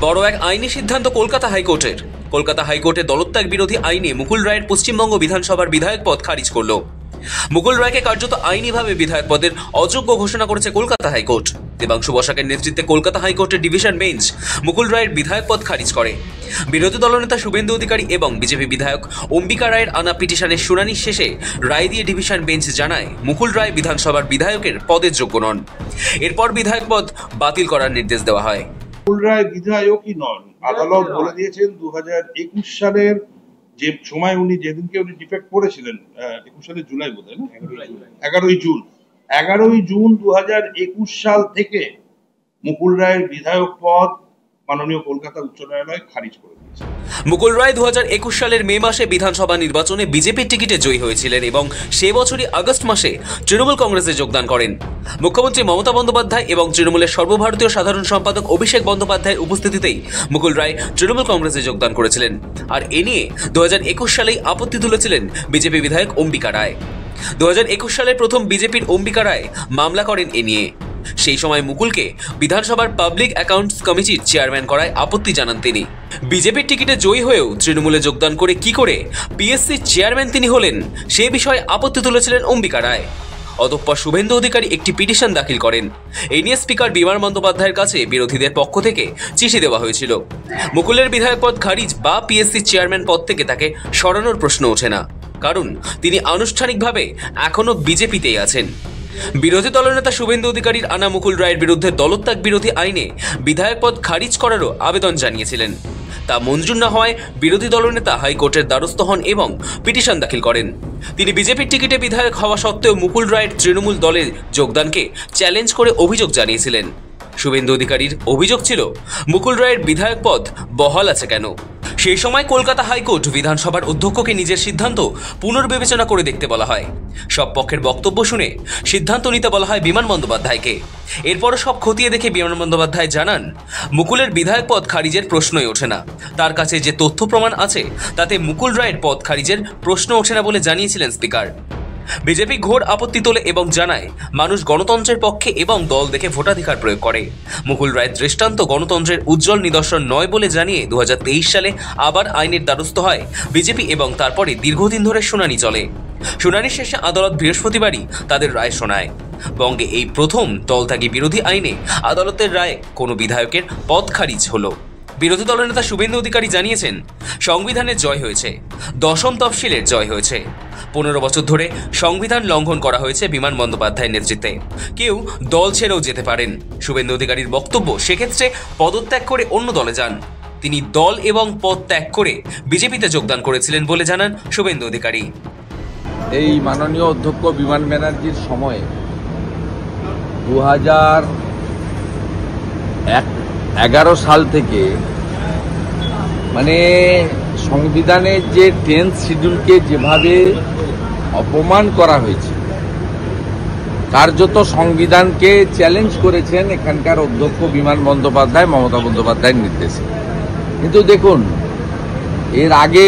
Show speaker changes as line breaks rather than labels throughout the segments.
বড় এক আইনি সিদ্ধান্ত কলকাতা হাইকোর্টের। কলকাতা হাইকোর্টে দলত্যাগ বিরোধী আইনে মুকুল রায়ের পশ্চিমবঙ্গ বিধানসভার বিধায়ক পদ খারিজ করল। মুকুল রায়কে কার্যত আইনিভাবে বিধায়ক পদের অযোগ্য ঘোষণা করেছে কলকাতা হাইকোর্ট। দেবাংশু বসাকের নেতৃত্বে কলকাতা হাইকোর্টের ডিভিশন বেঞ্চ মুকুল রায়ের বিধায়ক পদ খারিজ করে। বিরোধী দলনেতা শুভেন্দু অধিকারী এবং বিজেপি বিধায়ক অম্বিকা রায়ের আনা পিটিশনের শুনানি শেষে রায় দিয়ে ডিভিশন বেঞ্চ জানায় মুকুল রায় বিধানসভার বিধায়কের পদের যোগ্য নন। এরপর বিধায়ক পদ বাতিল করার নির্দেশ দেওয়া হয়।
মুকুল রায় বিধায়কই নন, আদালত বলে দিয়েছেন 2021 সালের যে সময় যেদিনকে উনি ডিফেক্ট করেছিলেন, 21 সালের জুলাই বোধহয় না, 11ই জুন 2021 সাল থেকে মুকুল রায়ের বিধায়ক পদ মাননীয় কলকাতা উচ্চ ন্যায়ালয় খারিজ করে দিয়েছে।
মুকুল রায় 2021 সালের মে মাসে বিধানসভা নির্বাচনে বিজেপির টিকিটে জয়ী হয়েছিলেন এবং সে বছরই আগস্ট মাসে তৃণমূল কংগ্রেসে যোগদান করেন। মুখ্যমন্ত্রী মমতা বন্দ্যোপাধ্যায় এবং তৃণমূলের সর্বভারতীয় সাধারণ সম্পাদক অভিষেক বন্দ্যোপাধ্যায়ের উপস্থিতিতেই মুকুল রায় তৃণমূল কংগ্রেসে যোগদান করেছিলেন। আর এ নিয়ে 2021 সালেই আপত্তি তুলেছিলেন বিজেপি বিধায়ক অম্বিকা রায়। 2021 সালের প্রথম বিজেপির অম্বিকা রায় মামলা করেন এ নিয়ে। সেই সময় মুকুলকে বিধানসভার পাবলিক অ্যাকাউন্টস কমিটির চেয়ারম্যান করায় আপত্তি জানান তিনি। বিজেপির টিকিটে জয়ী হয়েও তৃণমূলে যোগদান করে কি করে পিএসসির চেয়ারম্যান তিনি হলেন সে বিষয়ে আপত্তি তুলেছিলেন অম্বিকা রায়। অতঃপর শুভেন্দু অধিকারী একটি পিটিশন দাখিল করেন। এই নিয়ে স্পিকার বিমান বন্দ্যোপাধ্যায়ের কাছে বিরোধীদের পক্ষ থেকে চিঠি দেওয়া হয়েছিল। মুকুলের বিধায়ক পদ খারিজ বা পিএসসির চেয়ারম্যান পদ থেকে তাকে সরানোর প্রশ্ন ওঠে না, কারণ তিনি আনুষ্ঠানিকভাবে এখনো বিজেপিতেই আছেন। বিরোধী দলনেতা শুভেন্দু অধিকারীর আনা মুকুল রায়ের বিরুদ্ধে দলত্যাগ বিরোধী আইনে বিধায়ক পদ খারিজ করারও আবেদন জানিয়েছিলেন। তা মঞ্জুর না হওয়ায় বিরোধী দলনেতা হাইকোর্টের দ্বারস্থ হন এবং পিটিশন দাখিল করেন। তিনি বিজেপির টিকিটে বিধায়ক হওয়া সত্ত্বেও মুকুল রায়ের তৃণমূল দলের যোগদানকে চ্যালেঞ্জ করে অভিযোগ জানিয়েছিলেন। শুভেন্দু অধিকারীর অভিযোগ ছিল মুকুল রায়ের বিধায়ক পদ বহাল আছে কেন। সেই সময় কলকাতা হাইকোর্ট বিধানসভার অধ্যক্ষকে নিজের সিদ্ধান্ত পুনর্বিবেচনা করে দেখতে বলা হয়। সব পক্ষের বক্তব্য শুনে সিদ্ধান্ত নিতে বলা হয় বিমান বন্দ্যোপাধ্যায়কে। এরপরও সব খতিয়ে দেখে বিমান বন্দ্যোপাধ্যায় জানান মুকুলের বিধায়ক পদ খারিজের প্রশ্নই ওঠে না। তার কাছে যে তথ্য প্রমাণ আছে তাতে মুকুল রায়ের পদ খারিজের প্রশ্ন ওঠে না বলে জানিয়েছিলেন স্পিকার। বিজেপি ঘোর আপত্তি তোলে এবং জানায় মানুষ গণতন্ত্রের পক্ষে এবং দল দেখে ভোটাধিকার প্রয়োগ করে। মুকুল রায়ের দৃষ্টান্ত গণতন্ত্রের উজ্জ্বল নিদর্শন নয় বলে জানিয়ে 2023 সালে আবার আইনের দ্বারস্থ হয় বিজেপি এবং তারপরে দীর্ঘদিন ধরে শুনানি চলে। শুনানি শেষে আদালত বৃহস্পতিবারই তাদের রায় শোনায়। বঙ্গে এই প্রথম দলত্যাগী বিরোধী আইনে আদালতের রায়ে কোনো বিধায়কের পদ খারিজ হলো। বিরোধী দলনেতা শুভেন্দু অধিকারী জানিয়েছেন সংবিধানের জয় হয়েছে, দশম তফসিলের জয় হয়েছে। 15 বছর ধরে সংবিধান লঙ্ঘন করা হয়েছে বিমান বন্দ্যোপাধ্যায়ের নেতৃত্বে। কেউ দল ছেড়েও যেতে পারেন। শুভেন্দু অধিকারীর বক্তব্য সেক্ষেত্রে পদত্যাগ করে অন্য দলে যান। তিনি দল এবং পদ ত্যাগ করে বিজেপিতে যোগদান করেছিলেন বলে জানান শুভেন্দু অধিকারী।
এই মাননীয় অধ্যক্ষ বিমান ব্যানার্জির সময়ে 2011 সাল থেকে মানে সংবিধানের যে 10th শিডিউলকে যেভাবে অপমান করা হয়েছে, কার্যত সংবিধানকে চ্যালেঞ্জ করেছেন এখানকার অধ্যক্ষ বিমান বন্দ্যোপাধ্যায় মমতা বন্দ্যোপাধ্যায়ের নির্দেশে। কিন্তু দেখুন, এর আগে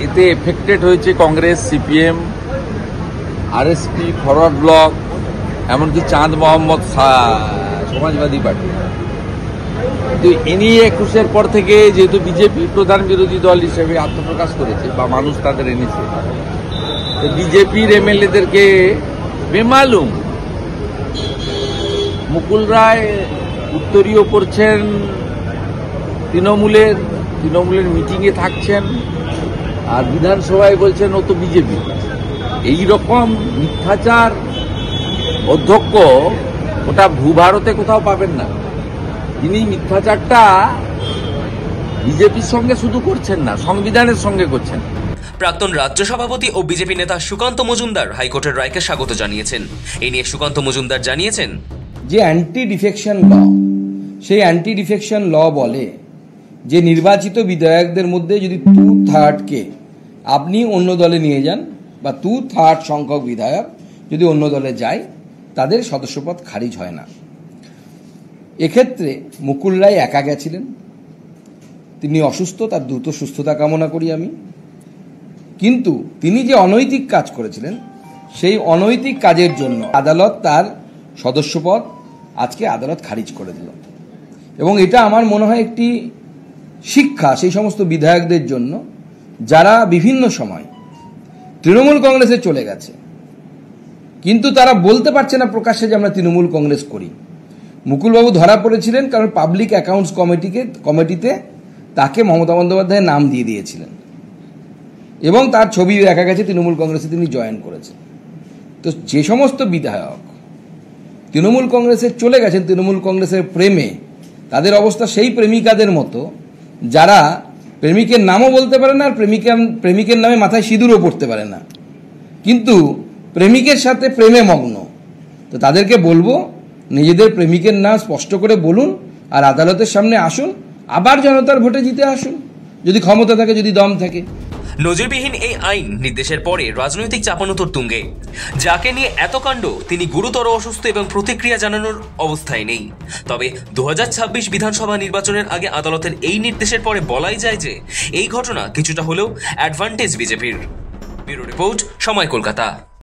এতে এফেক্টেড হয়েছে Congress, CPM, RSP, forward block, এমনকি চাঁদ মোহাম্মদ সমাজবাদী পার্টি। কিন্তু ইনি 21-এর পর থেকে যেহেতু বিজেপি প্রধান বিরোধী দল হিসেবে আত্মপ্রকাশ করেছে বা মানুষ তাদের এনেছে, তো বিজেপির এমএলএদেরকে বেমালুম মুকুল রায় উত্তরীয় করছেন, তৃণমূলের মিটিংয়ে থাকছেন, আর বিধানসভায় বলছেন ও তো বিজেপি। এইরকম মিথ্যাচার অধ্যক্ষ ওটা ভূভারতে কোথাও পাবেন না। তিনি মিথ্যাচারটা বিজেপির সঙ্গে শুধু করছেন না, সংবিধানের সঙ্গে করছেন।
প্রাক্তন রাজ্য সভাপতি ও বিজেপি নেতা সুকান্ত মজুমদার হাইকোর্টের রায়কে স্বাগত জানিয়েছেন। এই নিয়ে সুকান্ত মজুমদার জানিয়েছেন,
যে অ্যান্টি ডিফেকশন ল, সেই অ্যান্টি ডিফেকশন ল বলে যে নির্বাচিত বিধায়কদের মধ্যে যদি 2/3কে আপনি অন্য দলে নিয়ে যান বা 2/3 সংখ্যক বিধায়ক যদি অন্য দলে যায় তাদের সদস্যপদ খারিজ হয় না। এক্ষেত্রে মুকুল রায় একা গেছিলেন, তিনি অসুস্থ, তার দ্রুত সুস্থতা কামনা করি আমি। কিন্তু তিনি যে অনৈতিক কাজ করেছিলেন সেই অনৈতিক কাজের জন্য আদালত তার সদস্যপদ আজকে আদালত খারিজ করে দিল। এবং এটা আমার মনে হয় একটি শিক্ষা সেই সমস্ত বিধায়কদের জন্য যারা বিভিন্ন সময় তৃণমূল কংগ্রেসে চলে গেছে, কিন্তু তারা বলতে পারছে না প্রকাশ্যে যে আমরা তৃণমূল কংগ্রেস করি। মুকুলবাবু ধরা পড়েছিলেন কারণ পাবলিক অ্যাকাউন্টস কমিটিতে তাকে মমতা বন্দ্যোপাধ্যায়ের নাম দিয়ে দিয়েছিলেন এবং তার ছবি দেখা গেছে তৃণমূল কংগ্রেসে তিনি জয়েন করেছেন। তো যে সমস্ত বিধায়ক তৃণমূল কংগ্রেসে চলে গেছেন তৃণমূল কংগ্রেসের প্রেমে, তাদের অবস্থা সেই প্রেমিকাদের মতো যারা প্রেমিকের নামও বলতে পারে না আর প্রেমিকের নামে মাথায় সিঁদুরও পড়তে পারে না, কিন্তু প্রেমিকের সাথে প্রেমে মগ্ন। তো তাদেরকে বলবো নিজেদের প্রেমিকের নাম স্পষ্ট করে বলুন আর আদালতের সামনে আসুন, আবার জনতার ভোটে জিতে আসুন যদি ক্ষমতা থাকে, যদি দম থাকে।
নজিরবিহীন এই আইন নির্দেশের পরে রাজনৈতিক চাপানোতর তুঙ্গে। যাকে নিয়ে এত কাণ্ড তিনি গুরুতর অসুস্থ এবং প্রতিক্রিয়া জানানোর অবস্থায় নেই। তবে 2026 বিধানসভা নির্বাচনের আগে আদালতের এই নির্দেশের পরে বলাই যায় যে এই ঘটনা কিছুটা হলেও অ্যাডভান্টেজ বিজেপির। ব্যুরো রিপোর্ট, সময়, কলকাতা।